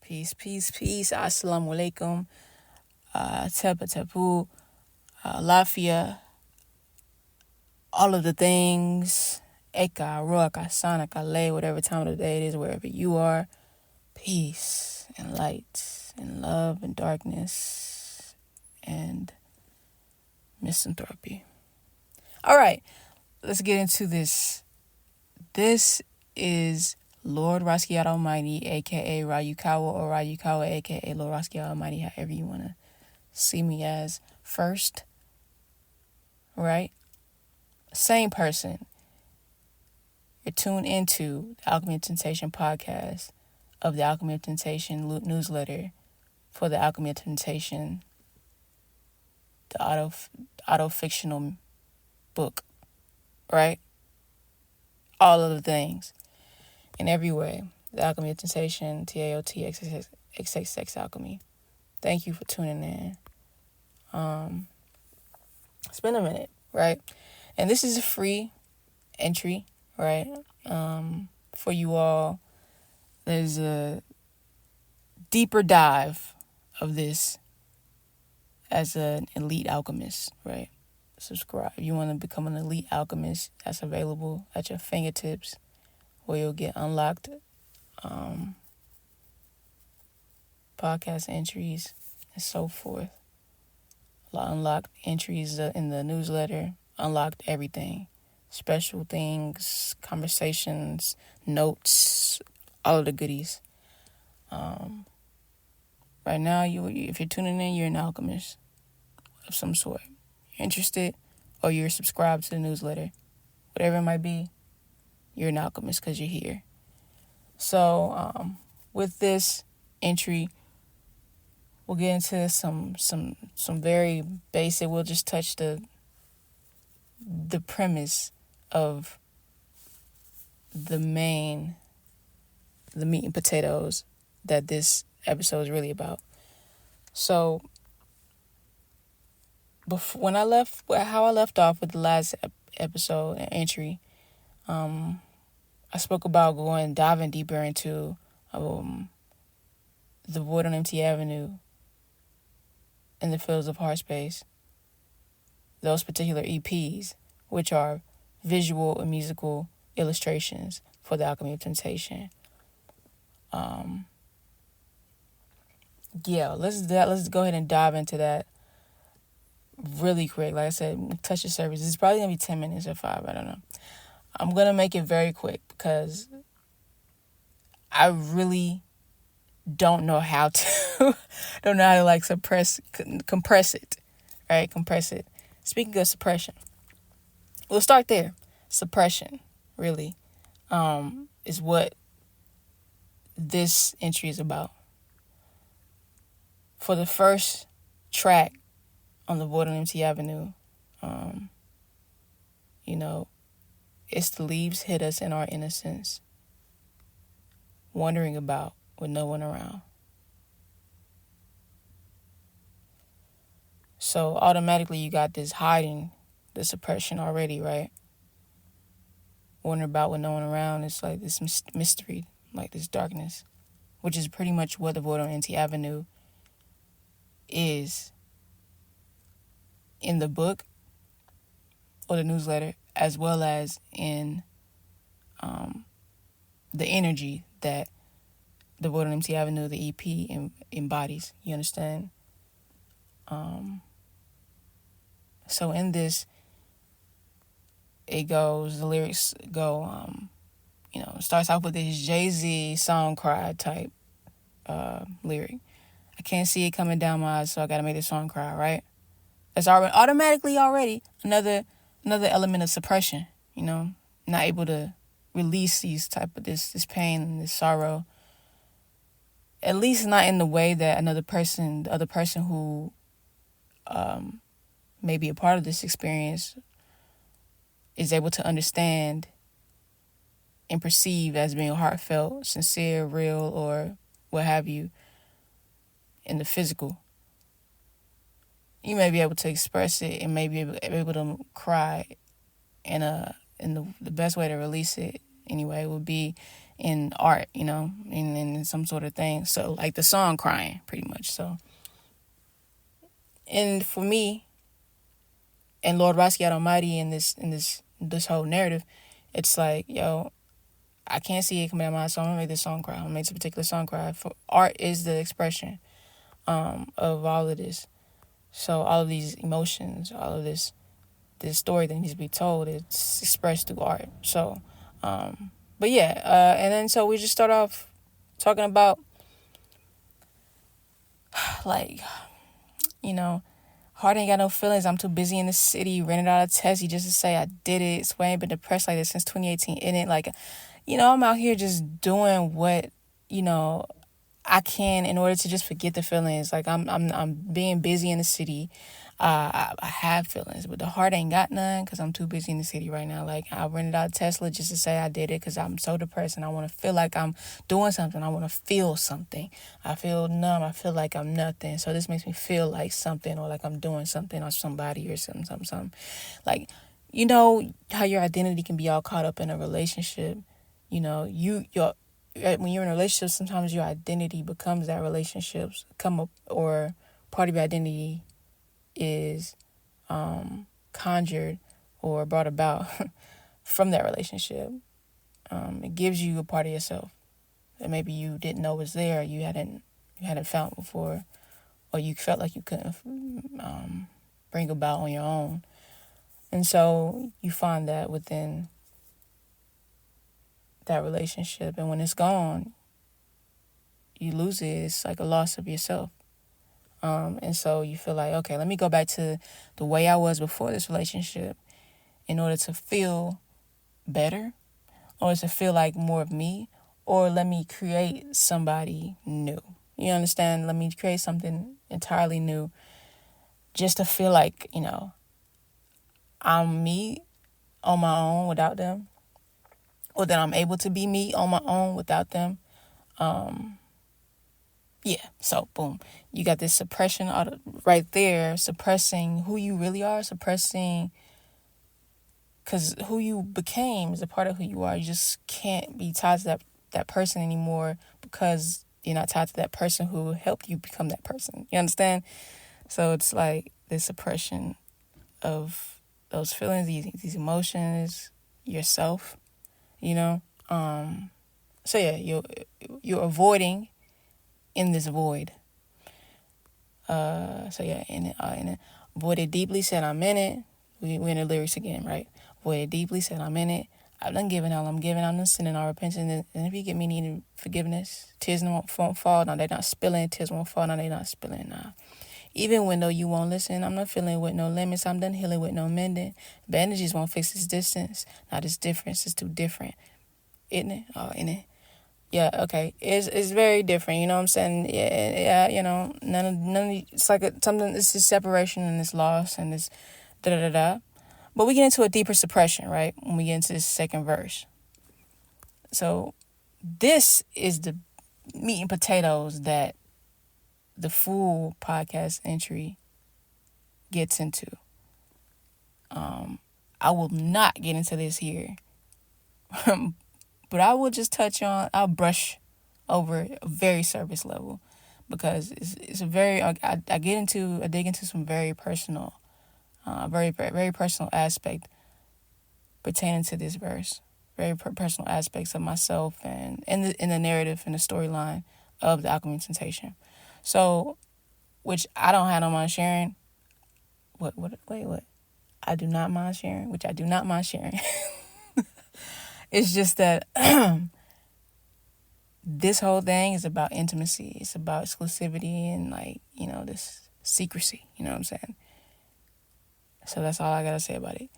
Peace, peace, peace. Assalamu alaikum. Tepa tepu. Lafia. All of the things. Eka, Ruach, Asana, Kale, whatever time of the day it is, wherever you are. Peace and light and love and darkness and misanthropy. All right, let's get into this. This is Lord Rasquiat Almighty, a.k.a. Rayukawa or Rayukawa, a.k.a. Lord Rasquiat Almighty, however you want to see me as first, right? Same person. You're tuned into the Alkhemey of Temptation podcast of the Alkhemey of Temptation newsletter for the Alkhemey of Temptation, the auto-fictional book, right? All of the things. In every way. The Alkhemey of Temptation, TAOT, Alchemy. Thank you for tuning in. It's been a minute, right? And this is a free entry, right? For you all. There's a deeper dive of this as an elite alchemist, right? Subscribe. If you want to become an elite alchemist, that's available at your fingertips, where you'll get unlocked podcast entries and so forth. Unlocked entries in the newsletter, unlocked everything. Special things, conversations, notes, all of the goodies. Right now, if you're tuning in, you're an alchemist of some sort. You're interested or you're subscribed to the newsletter. Whatever it might be, you're an alchemist because you're here. So, with this entry, we'll get into some very basic. We'll just touch the premise of the meat and potatoes that this episode is really about. So, how I left off with the last episode and entry, I spoke about diving deeper into the void on empty avenue in the fields of heart space. Those particular EPs, which are visual and musical illustrations for the Alkhemey of Temptation. Let's go ahead and dive into that really quick. Like I said, touch the surface. It's probably gonna be 10 minutes or 5. I don't know. I'm gonna make it very quick because I really don't know how to like compress it, right? Compress it. Speaking of suppression, we'll start there. Suppression, really, is what this entry is about. For the first track on the Void on Empty Avenue, it's the leaves hit us in our innocence, wandering about with no one around. So automatically you got this hiding, the suppression already, right? Wandering about with no one around. It's like this mystery, like this darkness, which is pretty much what the Void on Empty Avenue is in the book or the newsletter, as well as in the energy that the Void on Empty Avenue, the EP, embodies. You understand? So in this, the lyrics go, it starts off with this Jay-Z song cry type lyric. I can't see it coming down my eyes, so I gotta make this song cry, right? That's automatically another element of suppression, not able to release this pain and this sorrow, at least not in the way that the other person who may be a part of this experience is able to understand and perceive as being heartfelt, sincere, real, or what have you, in the physical. You may be able to express it and may be able to cry, and the best way to release it anyway would be in art, in some sort of thing. So like the song crying, pretty much. So, and for me, and Lord Rasquiat Almighty in this whole narrative, it's like, yo, I can't see it coming out of my eyes, so I'm gonna make this song cry. I'm gonna make this particular song cry. For art is the expression of all of this. So all of these emotions, all of this story that needs to be told, it's expressed through art. So, but yeah, and then so we just start off talking about like, heart ain't got no feelings. I'm too busy in the city, rented out a Tessie just to say I did it. So I ain't been depressed like this since 2018. In it, like, I'm out here just doing what, I can in order to just forget the feelings. Like I'm being busy in the city. I have feelings, but the heart ain't got none because I'm too busy in the city right now. Like I rented out a Tesla just to say I did it because I'm so depressed and I want to feel like I'm doing something. I want to feel something. I feel numb. I feel like I'm nothing. So this makes me feel like something or like I'm doing something or somebody or something. Like, how your identity can be all caught up in a relationship. When you're in a relationship, sometimes your identity becomes that relationship's come up, or part of your identity is conjured or brought about from that relationship. It gives you a part of yourself that maybe you didn't know was there, you hadn't found before, or you felt like you couldn't bring about on your own. And so you find that within that relationship, and when it's gone, you lose it. It's like a loss of yourself. And so you feel like, okay, let me go back to the way I was before this relationship in order to feel better, or to feel like more of me, or let me create somebody new. You understand? Let me create something entirely new just to feel like, I'm me on my own without them, or that I'm able to be me on my own without them. Yeah, so boom, you got this suppression right there, suppressing who you really are, suppressing, because who you became is a part of who you are. You just can't be tied to that person anymore because you're not tied to that person who helped you become that person. You understand? So it's like this suppression of those feelings, these emotions, yourself, So yeah, you're avoiding in this void. So yeah, in it, voided deeply, said I'm in it. We're in the lyrics again, right? Voided deeply, said I'm in it. I've done giving all I'm giving. I'm done sinning, all repenting. And if you get me needing forgiveness, tears won't fall. No, they're not spilling. Tears won't fall. No, they're not spilling. Nah. Even when though you won't listen, I'm not feeling with no limits. I'm done healing with no mending. Bandages won't fix this distance. Not this difference. It's too different. Isn't it? Oh, isn't it? Yeah, okay. It's very different, you know what I'm saying? Yeah, none of it's like something, it's this separation and this loss and this da-da-da-da. But we get into a deeper suppression, right? When we get into this second verse. So this is the meat and potatoes that the full podcast entry gets into. I will not get into this here. But I will just I'll brush over a very surface level, because it's a very, I dig into some very personal, very, very personal aspect pertaining to this verse, very personal aspects of myself and in the narrative and the storyline of the Alkhemey Of Temtpation. So, which I don't have no mind sharing. What? I do not mind sharing, which I do not mind sharing. It's just that this whole thing is about intimacy. It's about exclusivity and, like, this secrecy. You know what I'm saying? So that's all I got to say about it.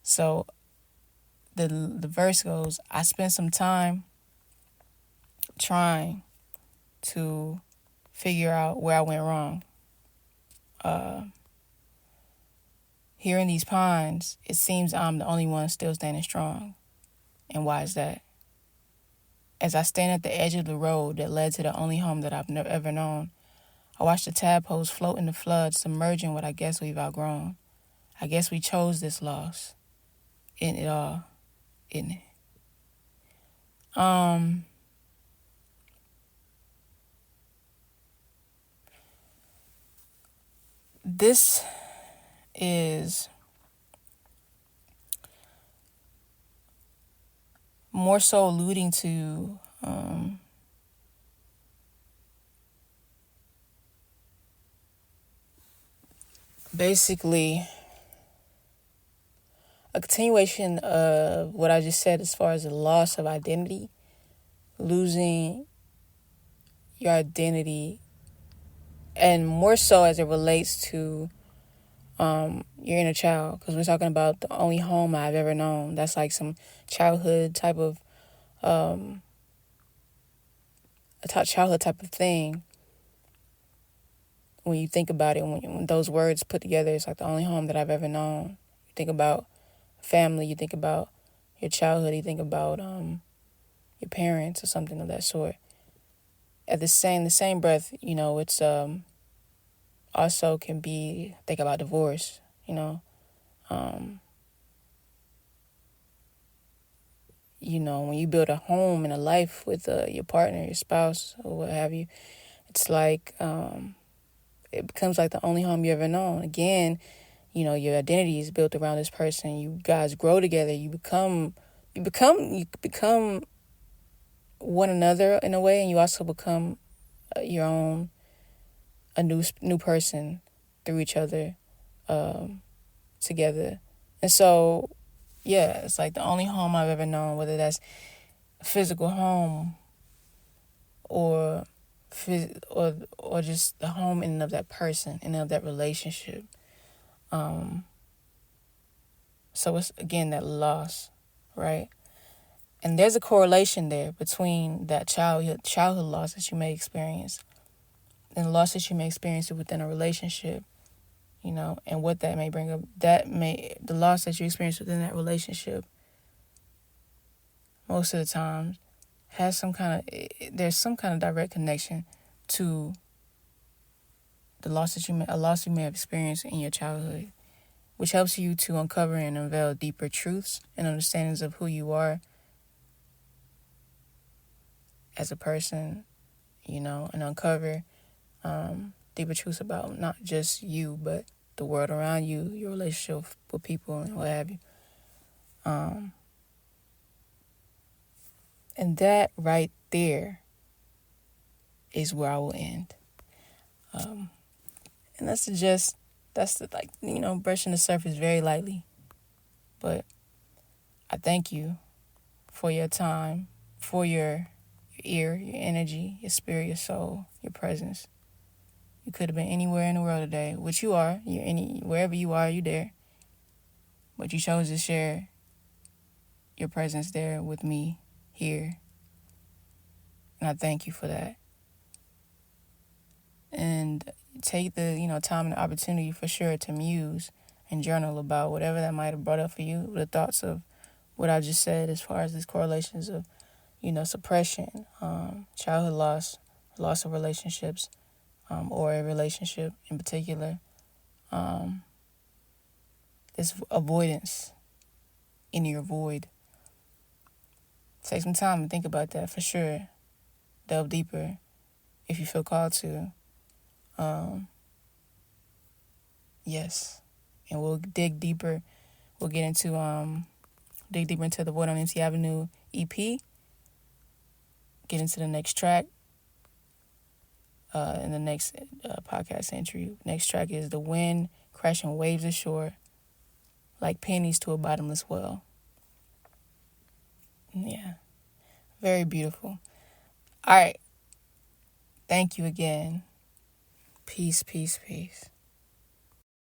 So the verse goes, I spent some time trying to figure out where I went wrong. Here in these pines, it seems I'm the only one still standing strong. And why is that? As I stand at the edge of the road that led to the only home that I've ever known, I watch the tadpoles float in the flood, submerging what I guess we've outgrown. I guess we chose this loss. Isn't it all? Isn't it? This is more so alluding to basically a continuation of what I just said as far as the loss of identity, losing your identity, and more so as it relates to your inner child, because we're talking about the only home I've ever known. That's like some childhood type of childhood type of thing. When you think about it, when those words put together, it's like the only home that I've ever known. You think about family, you think about your childhood, you think about your parents or something of that sort. At the same breath, it's also can be think about divorce. When you build a home and a life with your partner, your spouse, or what have you, it's like it becomes like the only home you ever known. Again, your identity is built around this person. You guys grow together. You become one another in a way, and you also become your own, a new person through each other, together. And so, yeah, it's like the only home I've ever known, whether that's a physical home or just the home in and of that person, in and of that relationship. So it's, again, that loss, right? And there's a correlation there between that childhood loss that you may experience and the loss that you may experience within a relationship, and what that may bring up. The loss that you experience within that relationship, most of the time, there's some kind of direct connection to the loss you may have experienced in your childhood, which helps you to uncover and unveil deeper truths and understandings of who you are as a person, and uncover deeper truths about not just you, but the world around you, your relationship with people, and what have you. And that right there is where I will end. And that's brushing the surface very lightly. But I thank you for your time, for your ear, your energy, your spirit, your soul, your presence. You could have been anywhere in the world today, which you are. Wherever you are, you're there. But you chose to share your presence there with me here. And I thank you for that. And take the, time and the opportunity for sure to muse and journal about whatever that might have brought up for you, the thoughts of what I just said as far as these correlations of, suppression, childhood loss of relationships, or a relationship in particular, this avoidance in your void. Take some time to think about that for sure. Delve deeper if you feel called to. Yes. And we'll dig deeper. We'll get into dig deeper into the Void on MC Avenue EP. Get into the next track. In the next podcast entry. Next track is The Wind Crashing Waves Ashore Like Pennies to a Bottomless Well. Yeah. Very beautiful. All right. Thank you again. Peace, peace, peace.